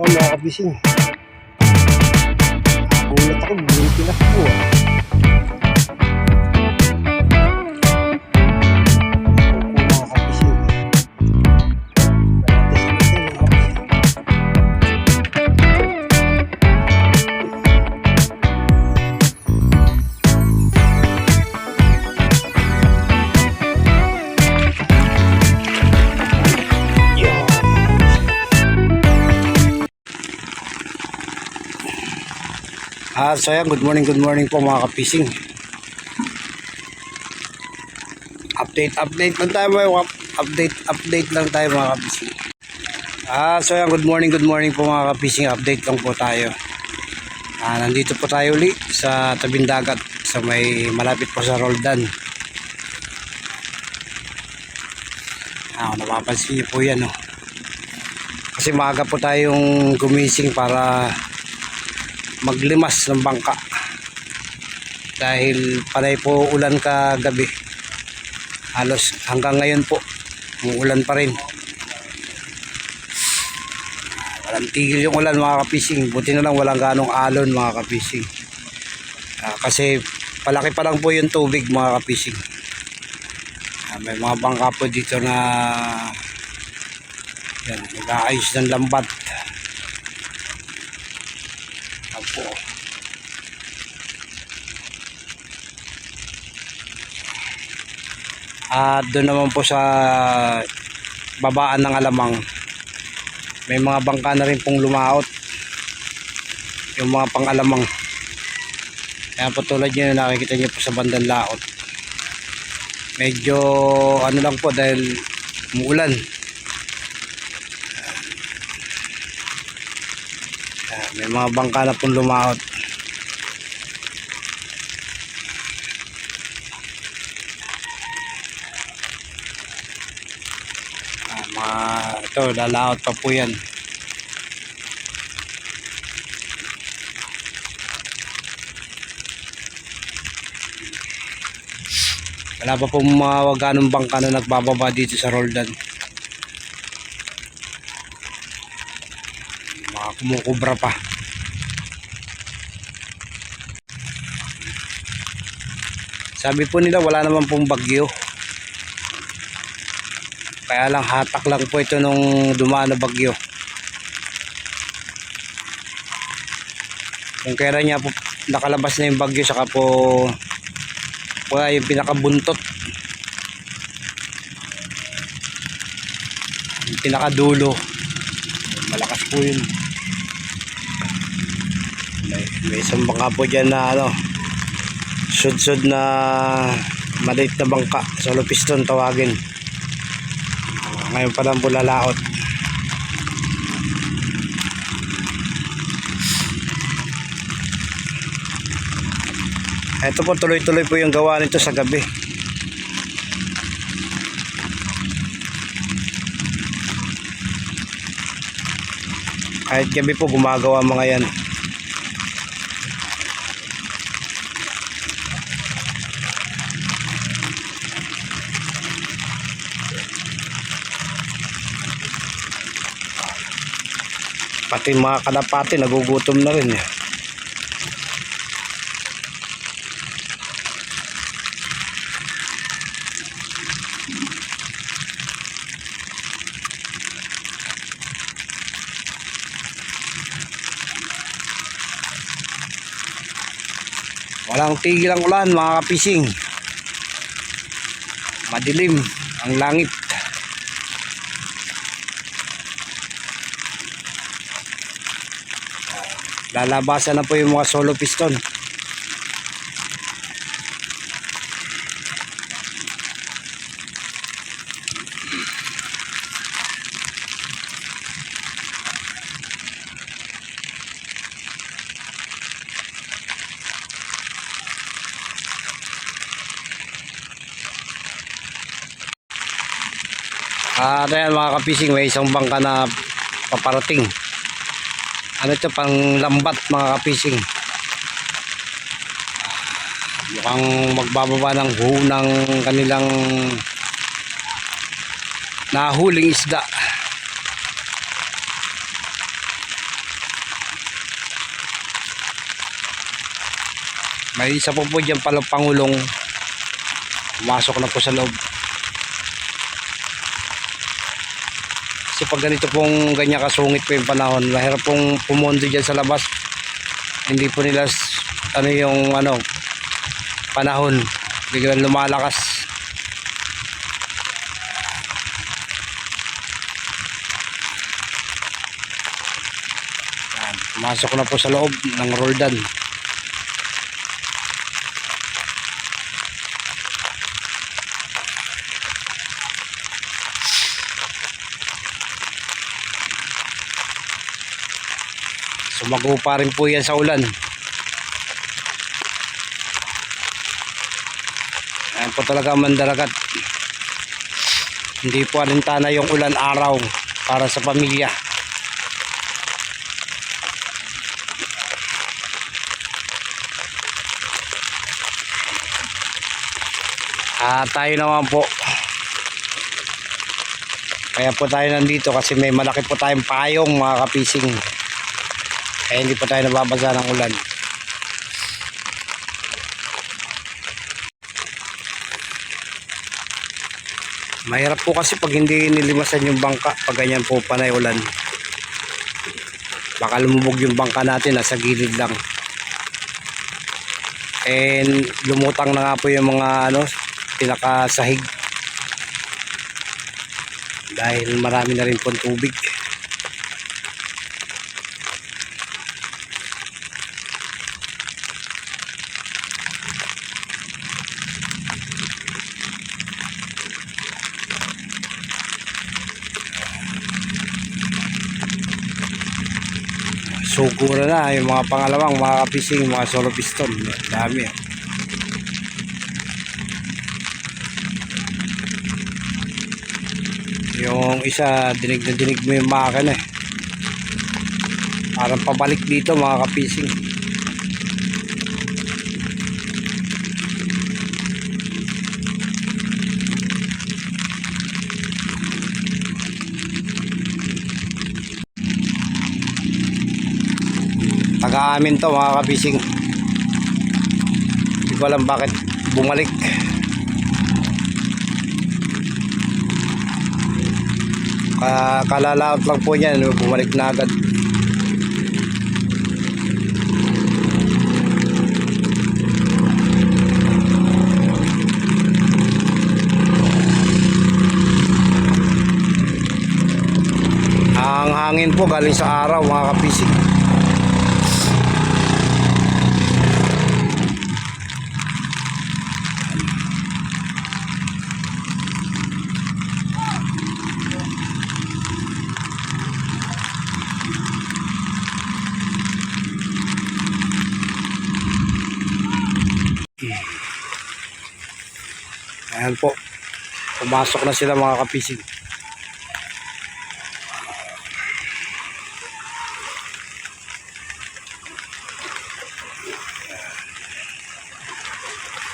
Oh, mga kabising. Nagulat ako, biglang tinakbo ah. Opo, mga kabising. Gratis natin, mga kabising. Yan. So yan, good morning po mga kapising. Update lang tayo update lang tayo mga kapising. So yan, good morning po mga kapising. Update lang po tayo. Nandito po tayo uli sa tabing dagat sa may malapit po sa Roldan. Napapansin niyo po yan, oh. Kasi maaga po tayong gumising para maglimas ng bangka dahil panay po ulan kagabi, halos hanggang ngayon po umuulan pa rin, walang tigil yung ulan mga kapising. Buti na lang walang ganong alon mga kapising, kasi palaki pa lang po yung tubig mga kapising. May mga bangka po dito na yan, nag-aayos ng lambat. Apo. At doon naman po sa babaan ng Alamang, may mga bangka na rin pong lumaot, yung mga pang-alamang. Kaya po tulad nyo nakikita nyo po sa bandang laot, medyo ano lang po dahil umuulan. May mga bangka na pong lumaot. Ito, lalaot pa po yan. Wala pa pong mga ganong bangka na nagbababa dito sa Roldan. Mga kumukubra pa. Sabi po nila wala naman pong bagyo, kaya lang hatak lang po ito nung dumaan na bagyo. Kung kailan niya po nakalabas na yung bagyo, saka po wala yung pinakabuntot, yung pinakadulo, malakas po yun. May isang bangka po dyan na sud-sud na maliit na bangka, solo piston tawagin. Ngayon pa lang po lalaot. Ito po, tuloy-tuloy po yung gawa nito sa gabi. Kahit gabi po gumagawa mga yan. Pati mga kalapati nagugutom na rin. Walang tigil ang ulan mga kapising. Madilim ang langit. Lalabasan na po yung mga solo piston. Ayan mga kapising, may isang bangka na paparating. Ano ito, pang lambat mga kapising. Mukhang magbababa ng ng kanilang nahuling isda. May isa po dyan palang pangulong. Pumasok na po sa loob. Kasi pag ganito pong ganyan kasungit po yung panahon, mahirap pong pumondo dyan sa labas. Hindi po nila panahon biglang lumalakas. Yan, pumasok na po sa loob ng Roldan. Sumago pa rin po yan sa ulan. Ayan po talaga mandaragat. Hindi po alintana yung ulan araw para sa pamilya. Tayo naman po. Kaya po tayo nandito kasi may malaki po tayong payong mga kapising. Kaya hindi po tayo nababasa ng ulan. Mahirap po kasi pag hindi nilimasan yung bangka pag ganyan po panay ulan. Baka lumubog yung bangka natin, nasa gilid lang. And lumutang na nga po yung mga pinakasahig. Dahil marami na rin po tubig. Sugura na yung mga pangalawang mga kapising, mga solo piston. Dami. Yung isa dinig na dinig mo yung makina eh. Parang pabalik dito mga kapising. Taga-amin to mga kapising. Hindi ko alam bakit bumalik. Kalalaot lang po niyan, bumalik na agad. Ang hangin po galing sa araw mga kapising. Ayan po, pumasok na sila mga kapising.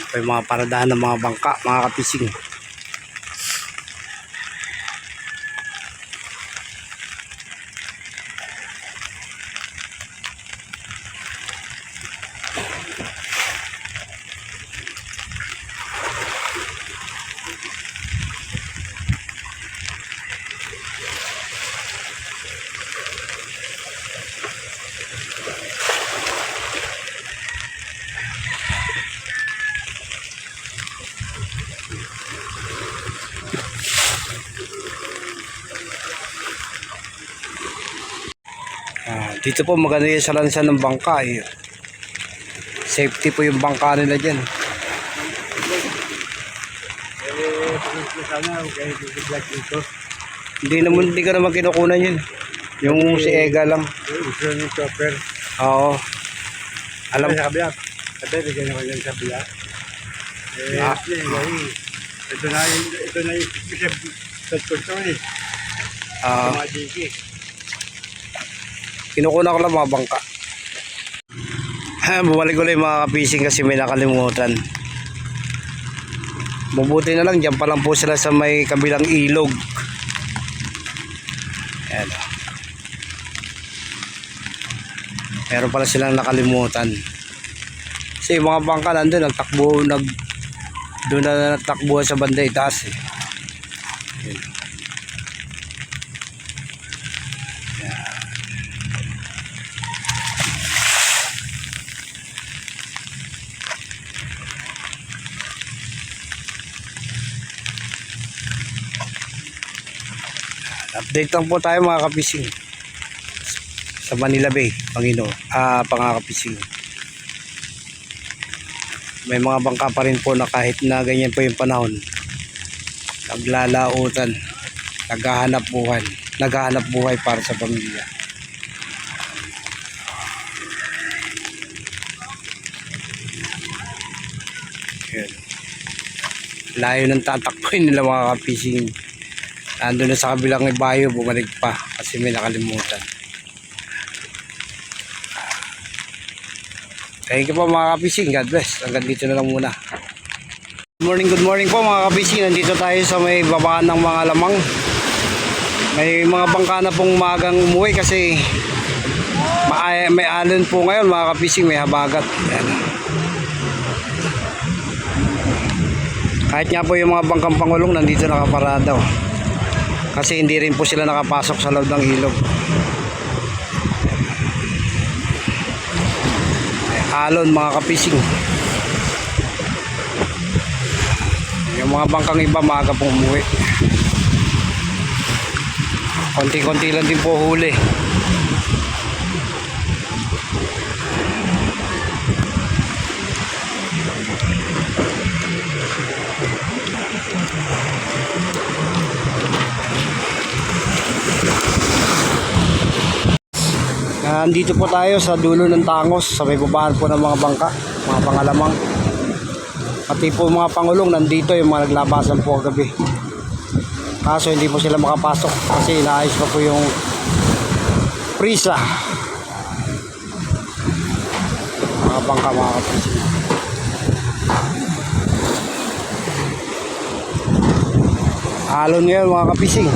Ito yung mga paradahan ng mga bangka mga kapising. Dito po maganda yung salansan ng bangka eh. Safety po yung bangka nila dyan. Hindi ka naman kinukunan yun. Yung si Ega lang. Oo. Alam sa kabila. Sabi, bigyan ako yan sa kabila. Ito na yung sa kurso eh. Mga digi. Kinukuna ko lang mga bangka. Bumalik ulit mga kapising kasi may nakalimutan. Mabuti na lang, dyan pa lang po sila sa may kabilang ilog. Ayan. Meron pala silang nakalimutan. Kasi yung mga bangka nandun, doon na natakbuhan sa banda itaas eh. Yun. Update lang po tayo mga kapising sa Manila Bay, Pangakapising. May mga bangka pa rin po na kahit na ganyan po yung panahon, naglalautan, naghahanap buhay para sa pamilya. Yun. Layo ng tatakboy nila mga kapising. Nandun na sa kabilang ibayo, bumalik pa kasi may nakalimutan. Thank you po mga kapising. God bless. Hanggang dito na lang muna. Good morning po mga kapising. Nandito tayo sa may babaan ng mga lamang. May mga bangka na pong magang umuwi kasi may alon po ngayon mga kapising. May habagat. Ayan. Kahit nga po yung mga bangkang pangulong nandito nakaparada. Kasi hindi rin po sila nakapasok sa loob ng ilog. Alon mga kapising. Yung mga bangkang iba maaga pong umuwi. Konti-konti lang din po huli. Nandito po tayo sa dulo ng Tangos, sa may babaan po ng mga bangka, mga pangalamang. Pati po mga pangulong nandito, yung mga naglabasan po kagabi. Kaso hindi po sila makapasok kasi inaayos pa po yung prisa. Mga bangka, mga kapising. Alon ngayon mga kapising.